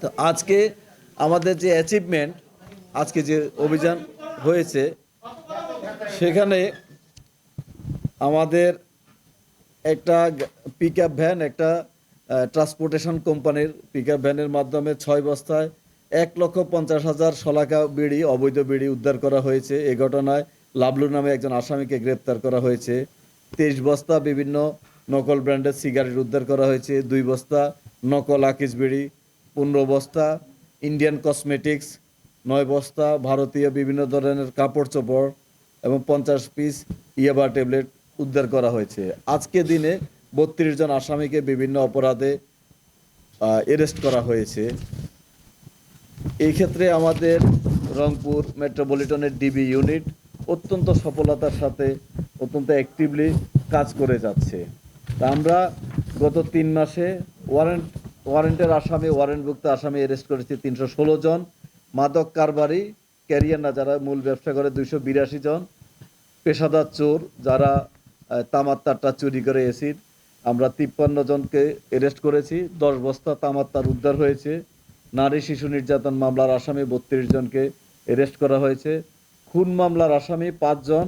তো আজকে আমাদের যে অ্যাচিভমেন্ট, আজকে যে অভিযান হয়েছে সেখানে আমাদের একটা পিকআপ ভ্যান, একটা ট্রান্সপোর্টেশন কোম্পানির পিকআপ ভ্যানের মাধ্যমে 6 বস্তায় 1,50,000 শলাকা বিড়ি, অবৈধ বিড়ি উদ্ধার করা হয়েছে। এ ঘটনায় লাবলু নামে একজন আসামিকে গ্রেপ্তার করা হয়েছে। 23 বস্তা বিভিন্ন নকল ব্র্যান্ডের সিগারেট উদ্ধার করা হয়েছে। 2 বস্তা নকল আকিস বিড়ি, 15 বস্তা ইন্ডিয়ান কসমেটিক্স, 9 বস্তা ভারতীয় বিভিন্ন ধরনের কাপড় চোপড় এবং 50 পিস ইয়াবা ট্যাবলেট উদ্ধার করা হয়েছে। আজকে দিনে 32 জন আসামিকে বিভিন্ন অপরাধে অ্যারেস্ট করা হয়েছে। এই ক্ষেত্রে আমাদের রংপুর মেট্রোপলিটনের ডিবি ইউনিট অত্যন্ত সফলতার সাথে, অত্যন্ত অ্যাক্টিভলি কাজ করে যাচ্ছে। তা আমরা গত 3 মাসে ওয়ারেন্টের আসামি, ওয়ারেন্টভুক্ত আসামি অ্যারেস্ট করেছি 316 জন। মাদক কারবারি, ক্যারিয়ার না যারা মূল ব্যবসা করে 282 জন। পেশাদার চোর যারা তামার তারটা চুরি করে এসিড, আমরা 53 জনকে অ্যারেস্ট করেছি। 10 বস্তা তামার তার উদ্ধার হয়েছে। নারী শিশু নির্যাতন মামলার আসামি 32 জনকে অ্যারেস্ট করা হয়েছে। খুন মামলার আসামি 5 জন,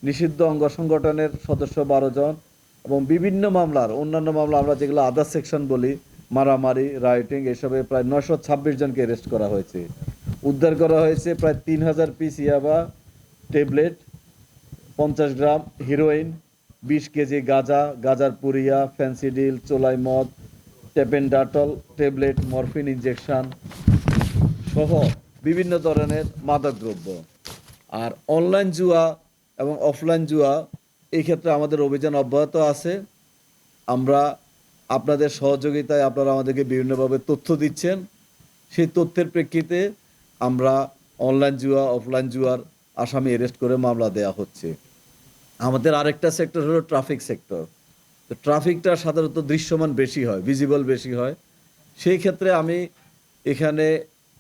নিষিদ্ধ অঙ্গ সংগঠনের সদস্য 12 জন এবং বিভিন্ন মামলার অন্যান্য মামলা আমরা যেগুলো আদার সেকশন বলি, মারামারি, রাইটিং, এসবে প্রায় 926 জনকে অ্যারেস্ট করা হয়েছে। উদ্ধার করা হয়েছে প্রায় 3000 পিস ইয়াবা ট্যাবলেট, 50 গ্রাম হিরোইন, 20 কেজি গাঁজা, গাঁজার পুরিয়া, ফ্যান্সিডিল, চোলাই মদ, টেপেন্ডাটল ট্যাবলেট, মরফিন ইনজেকশন সহ বিভিন্ন ধরনের মাদকদ্রব্য। আর অনলাইন জুয়া এবং অফলাইন জুয়া, এই ক্ষেত্রে আমাদের অভিযান অব্যাহত আছে। আমরা আপনাদের সহযোগিতায়, আপনারা আমাদেরকে বিভিন্নভাবে তথ্য দিচ্ছেন, সেই তথ্যের প্রেক্ষিতে আমরা অনলাইন জুয়া, অফলাইন জুয়ার আসামি অ্যারেস্ট করে মামলা দেওয়া হচ্ছে। আমাদের আরেকটা সেক্টর হলো ট্রাফিক সেক্টর। তো ট্রাফিকটা সাধারণত দৃশ্যমান বেশি হয়, ভিজিবল বেশি হয়। সেই ক্ষেত্রে আমি এখানে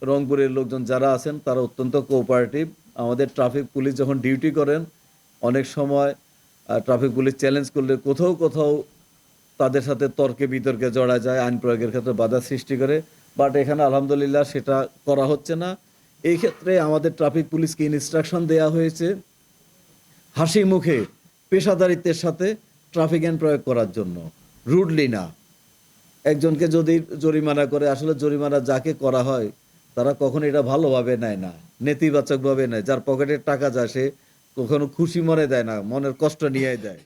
রংপুরের লোকজন যারা আছেন তারা অত্যন্ত কোঅপারেটিভ। আমাদের ট্রাফিক পুলিশ যখন ডিউটি করেন, অনেক সময় ট্রাফিক পুলিশ চ্যালেঞ্জ করলে কোথাও কোথাও তাদের সাথে তর্কে বিতর্কে জড়া যায়, আইন প্রয়োগের ক্ষেত্রে বাধা সৃষ্টি করে। বাট এখানে আলহামদুলিল্লাহ সেটা করা হচ্ছে না। এই ক্ষেত্রে আমাদের ট্রাফিক পুলিশকে ইনস্ট্রাকশন দেওয়া হয়েছে হাসি মুখে পেশাদারিত্বের সাথে ট্রাফিক আইন প্রয়োগ করার জন্য, রুডলি না। একজনকে যদি জরিমানা করে, আসলে জরিমানা যাকে করা হয় তারা কখনো এটা ভালোভাবে নেয় না, নেতিবাচকভাবে নেয়। যার পকেটের টাকা যায় সে কখনো খুশি মনে দেয় না, মনের কষ্ট নিয়ে দেয়।